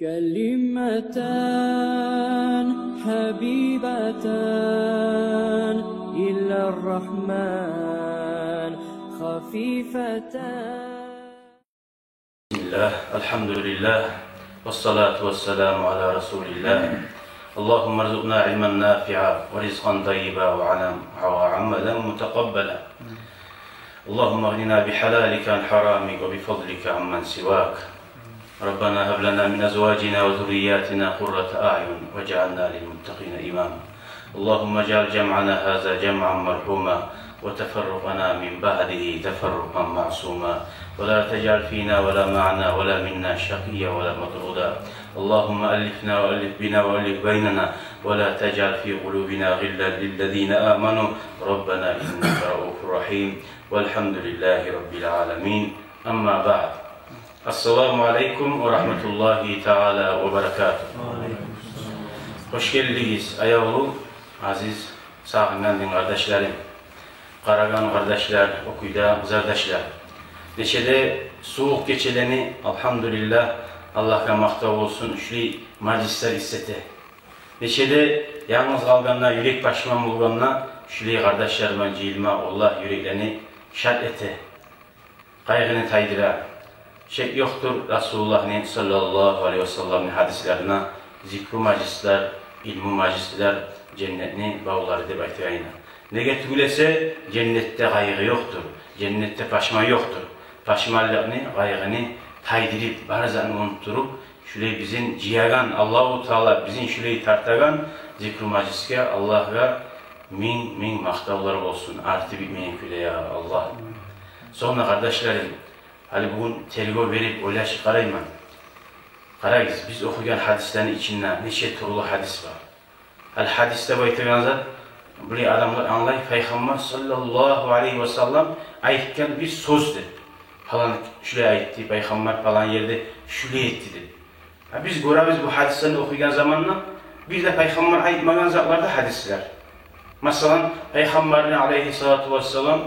كلمتان حبيبتان إلى الرحمن خفيفتان. بسم الله، الحمد لله، والصلاة والسلام على رسول الله. اللهم ارزقنا علما نافعا ورزقا طيبا وعملا متقبلا. اللهم اغننا بحلالك عن حرامك وبفضلك عمن سواك. ربنا هب لنا من أزواجنا وذرياتنا قرة أعين واجعلنا للمتقين إماما. اللهم اجعل جمعنا هذا جمعا مرحوما وتفرقنا من بعده تفرقا معصوما، ولا تجعل فينا ولا معنا ولا منا شقيا ولا مطرودا. اللهم ألفنا وألف بنا وألف بيننا، ولا تجعل في قلوبنا غلا للذين آمنوا ربنا إنك رؤوف رحيم. والحمد لله رب العالمين. أما بعد. Esselamu Aleyküm ve Rahmetullahi Teala ve Berekatuhu. Hoş geldiniz ayağlı, aziz sağınlandın kardeşlerim, Karagan kardeşler, okuyda kardeşler. Neşede soğuk geçeleni elhamdülillah Allah'a makta olsun üçlü majlisler istete. Neşede yalnız kalganlar, yürek başıma bulganlar, üçlü kardeşlerime cilme Allah yüreklerini şart ete, kaygını taydıra. Şek yoktur Resulullah'ın sallallahu aleyhi ve sellem'in hadislerine zikru majlisler, ilmu majlisler cennetini bağlar deyip aytayına. Nege tügülese cennette kaygı yoktur, cennette paşma yoktur. Paşmallıkını, kaygını taydırıp, barzanı unutturup, şöyle bizim ciyagan, Allahu Teala bizim şöyle tartagan zikru majliske Allah'a min maktavlar olsun. Artı bitmeyen küle ya Allah. Sonra kardeşlerim, hali bugün telgo verip oylaşı karayman. Karayız, biz okuyan hadislerin içinden neçe turulu hadis var. Hal hadiste baytığınızda, böyle adamlar anlayıp Peygamber sallallahu aleyhi ve sellem ayetken bir sözdür. Falan şuraya aitti, Peygamber falan yerde şuraya etti dedi. Biz görürüz bu hadislerini okuyan zamanla, bir de Peygamber ayetmagan zatlarda hadisler. Mesela Peygamberin aleyhissalatu vesselam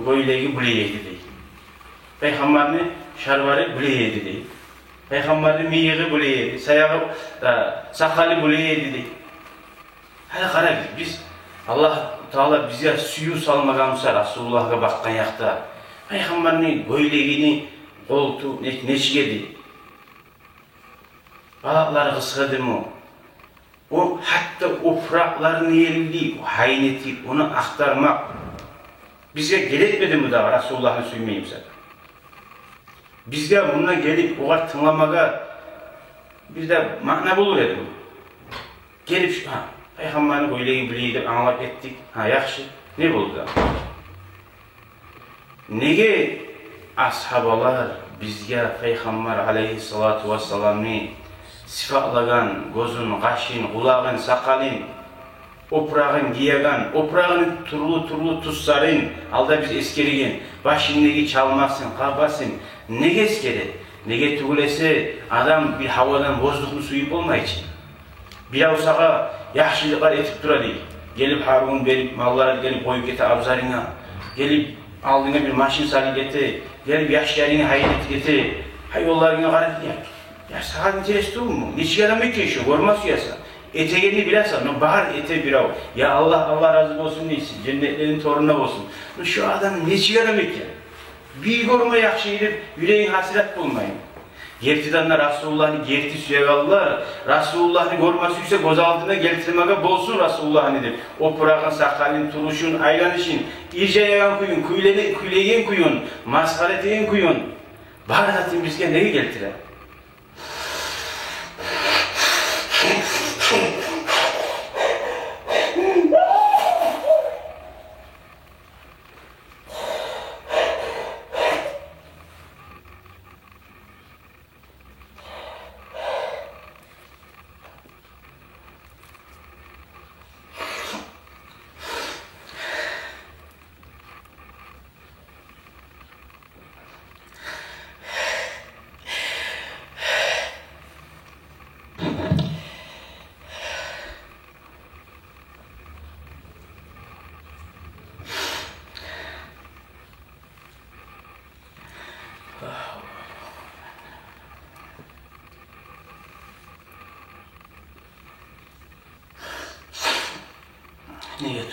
böyleyi buraya dedi. Peygamberin şarvarı buraya dedi. Peygamberin miyiği buraya dedi. Sayağı, sakalı buraya dedi. Hadi karayız, biz Allah Teala bize suyu salmagamsa Resulullah'a bakkan yakta. Peygamberin böyleğini koltuğu neçgedi. Balakları kısıdı mı? O hatta o fıraklarını yerli, o hayneti, onu aktarmak bize gerekmedi mi daha Resulullah'ı suymeyeyim sen? Bizde bununla gelip o kadar tınlamaga bir de makna bulur edim. Gelip şu, Peygamberin böyleğini bileydik, anlap ettik, yakşı, ne buldu da? Nege ashabalar bizge Peygamber aleyhissalatu vesselam'ı sifatlagan, gözün, kaşın, kulağın, sakalın, oprağın giyagan, oprağın turlu tuzların, alda biz eskerigen, başındaki çalmasın, kabasın, nege eskeri, nege tügülese adam bir havadan bozduklu suyup olma için. Bir avsağa yaxşılıklar etip dura değil. Gelip harun verip, mallara gelip koyup gete abzarına, gelip aldığına bir maşin salı gete, gelip yaşlarını hayret gete, yollarına karat diye. Ya saat interesi değil mi? Niçin adam bekliyor, görmez yasa. Eteğini bilirsen, bahar ete bir av. Ya Allah razı olsun neysin, cennetlerin torununa olsun. Şu adam niçin adam bekliyor? Bir görme yakşı edip, yüreğin hasret bulmayın. Gertidanlar Resulullah'ı gerti süyegallar, Resulullah'ı görmesi ise göz altına getirmeye bolsun Resulullah'ı dedim. O pırağın, sakalın, turuşun, aylanışın, iyice yayan kuyun, küleyen kuyun, maskareteyen kuyun. Baharatın bizge neyi geltirer?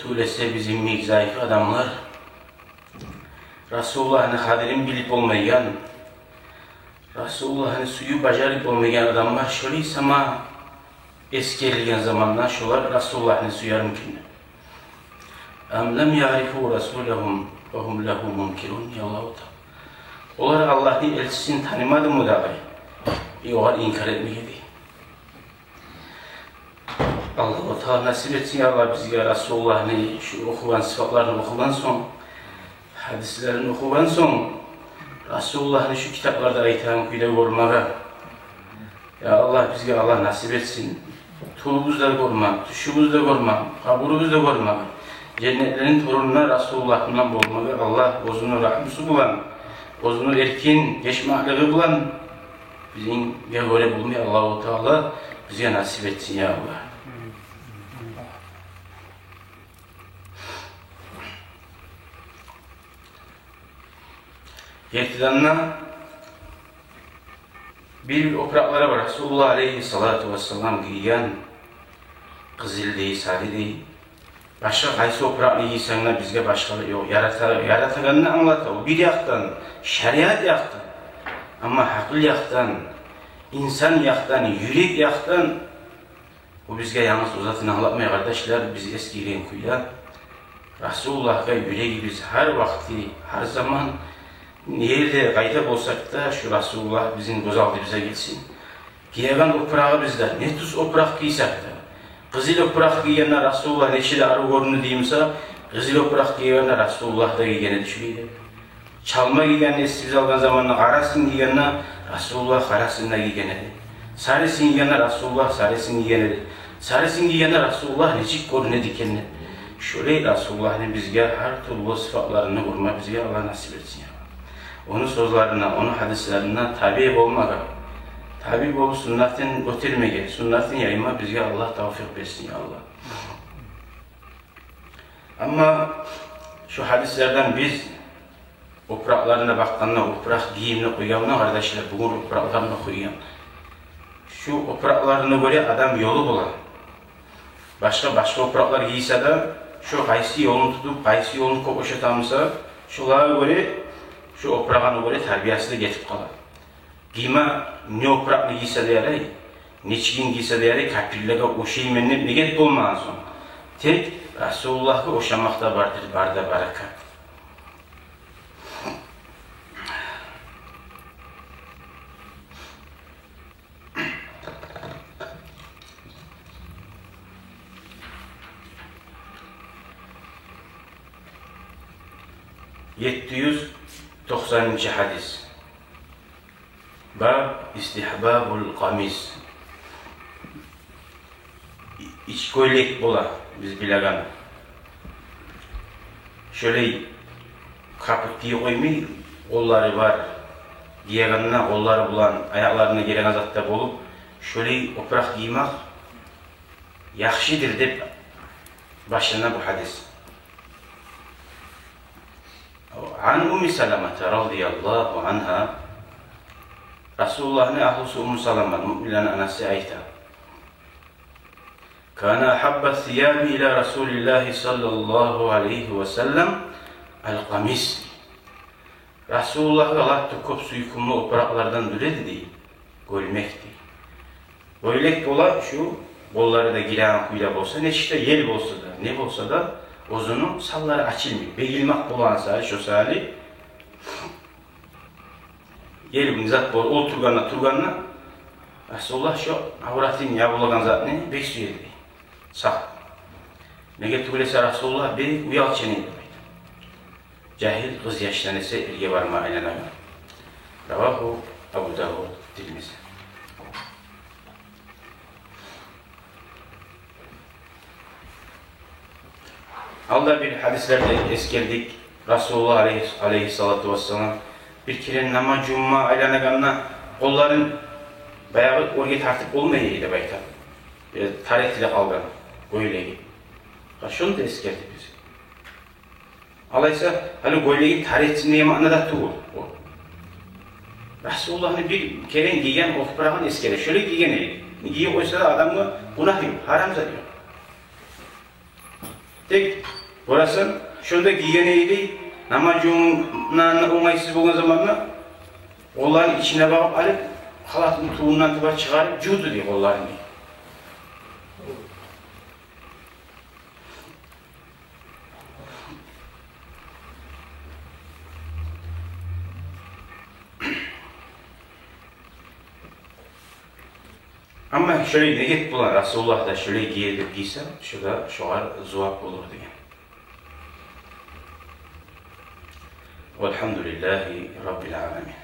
Etulese bizim ilk zayıf adamlar, Resulullah'ın hadirin bilip olmayan, Resulullah'ın suyu bacarıp olmayan adamlar şöyle ama eski gelgen zamandan şolar Resulullah'ın suyu mümkün. Em lem ya'rifu rasulahum ve hum lehu munkirun ya Allah. Onlar Allah'ın elçisini tanımadı mı da bir oğar inkar etmeydi. Allah-u Teala nasip etsin ya Allah bizge Resulullah'ın şu okuvan sıfatlarını okuvan son, hadislerini okuvan son, Resulullah'ın şu kitaplarda ayıtan kuyda görmeye. Ya Allah bizge Allah nasip etsin. Tuğumuzda görmem, tuşumuzda görmem, kaburumuzda görmem. Cennetlerin torununa Resulullah'ından bulmalı. Allah bozunu rahmisi bulan, bozunu erkin, geçmaklığı bulan bizim böyle bulmayı Allah-u Teala bize nasip etsin ya Allah. Yetidanına bir opraklara var. Resulullah Aleyhissalatu vesselam giyen kızıl değil, sarı değil. Başka kaysı opraklı giysenler bizge başkaları yok. Yaratılanını anlatıyor. Bir yaktan, şeriat yaktan. Ama haklı yaktan, insan yaktan, yürek yaktan. O bizge yalnız uzatın anlatmaya kardeşler. Biz eskileyen kuyla Resulullah'a yüreği biz her vakti, her zaman nerede kayda olsak da şu Resulullah bizim göz aldı bize gitsin. Giyegan oprağı bizde, ne tuz oprak giysek de. Kızıl oprak giyenler Resulullah neçide arı gorunu diyeyimse, kızıl oprak giyenler Resulullah da giyene düşüydü. Çalma giyen eski biz algan zamanla karasını giyenler Resulullah karasını da giyene. Sarısını giyenler Resulullah sarısını giyene. Sarısını giyenler Resulullah neçik gorunu dikenler. Şöyle Resulullah'ın bizge her türlü sıfatlarını vurma bizge Allah nasip etsin ya. Onun sözlerine, onun hadislerine tabi olmaga, tabi olup sünnetin götürmege, sünnetin yayma bizge Allah tevfik versin ya Allah. Ama şu hadislerden biz opraklarına baktığında, oprak giyimini koyuyanlar kardeşler, bugün opraklarını koyuyan. Şu opraklarına göre adam yolu bulan. Başka opraklar giyse de, şu kaysi yolunu tutup, kaysi yolunu kokuşatamsa, şulara göre, şu oprağına göre terbiyesi de getip kalır. Giyme ne oprakını giyse de yarayı, ne çiğin giyse de yarayı, kapirlere o şeyi ne getip olmadan sonra. Tek Resulullah'ı oşamakta vardır, barda barakat. Yettiyüz 90. hadis. Bab istihbabul kamis. İç koylek bola biz bilegan. Şöyle kapık diye koymayı, kolları var. Giyeganına kolları bulan, ayaklarına gelen azatta bolup, şöyle oprak giymek yakşidir deyip başına bu hadis. An Ummi Salamata radıyallahu anha Resulullah'ın ahlusu Ummu Salama müminlerin anası ayta. Kana habba thiyabi ila Resulillah sallallahu aleyhi ve sellem el-kamis. Resulullah'ı Allah tukup suyukumlu opraklardan düredi değil, gölmekti. Göylek bola şu, kolları da giren kuyla bolsa, ne işte yel bolsa da, ne bolsa da ozunun salları açılmıyor. Ve ilmak bulansa, şu sali yel zat bol, ol turganla Resulullah şu avratin ya bulagan zat ne? Bek suyedi. Sağ. Nege tügülese Resulullah bir uyal çeneydi. Cahil kız yaşlanese ilge varma aynen aynen. Ravahu Abu Davud Tirmizi. Allah bir hadislerde eskerdik. Resulullah aleyhissalatu vesselam bir kere nama cumma aylanaganına kolların bayağı oraya tartıp olmayıydı bayta. Taret ile kalgan. Öyle gibi. Şunu da eskerdik biz. Alaysa hani böyleyin taretçi neye manada tuğul. Resulullah'ın bir kere giyen ofrağın eskere. Şöyle giyen giye oysa da adamı günah yok. Haram diyor. Tek Orası şurada giygeneydi, namazcının oğaysız bulduğun zamanla onların içine bakıp alıp halatın tuğundan tıba çıkarıp cudu diye onların diye. Ama şöyle ne git bulan Resulullah da şöyle giyedip giysem şurada şuar zuhak olur diye. Velhamdülillahi Rabbil alemin.